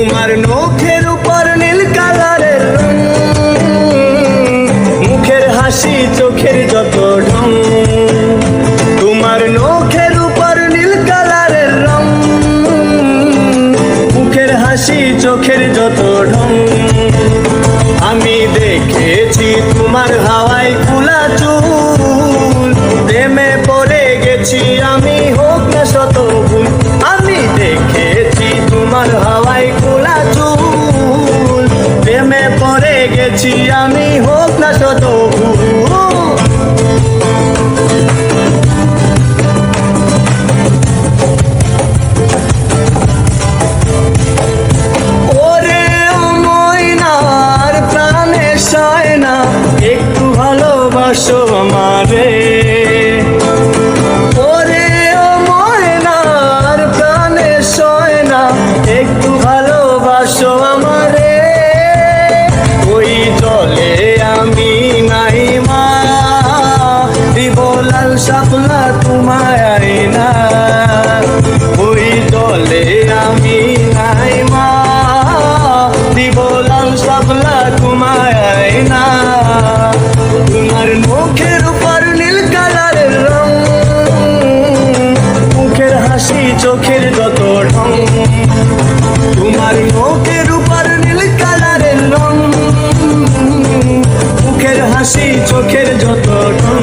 তোমার নখের উপর নীল কালারের রং, মুখের হাসি চোখের যত ঢং। তোমার নখের উপর নীল কালারের রং, মুখের হাসি চোখের যত ঢং। আমি দেখেছি তোমার হাওয়ায় খোলা চুল, প্রেমে পড়ে গেছি আমি, হোক না শত ভুল। আমি দেখেছি তোমার হাওয়ায় খোলা চুল, প্রেমে পড়ে গেছি আমি, হোক না শত ভুল। একটু ভালোবাসো আমারে, ওরে ও ময়নার প্রাণে সয় না, একটু ভালোবাসো আমারে। ওই জলে আমি নাই মা, দিব লাল শাপলা তোমায় না। ওই জলে আমি নাই মা, দিব লাল শাপলা তোমায় না। তোমার মুখের উপর নীল কালারের রং, মুখের হাসি চোখের যত ঢং। তোমার মুখের উপর নীল কালারের রং, মুখের হাসি চোখের যত ঢং।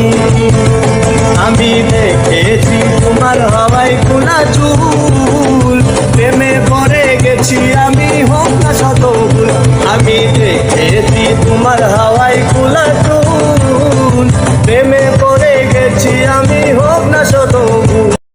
আমি দেখেছি তোমার হাওয়ায় খোলা চুল, প্রেমে পড়ে গেছি আমি, হোক না শত ভুল। আমি দেখেছি তোমার হাওয়ায় খোলা চুল, প্রেমে পড়ে গেছি আমি, হোক না শত ভুল।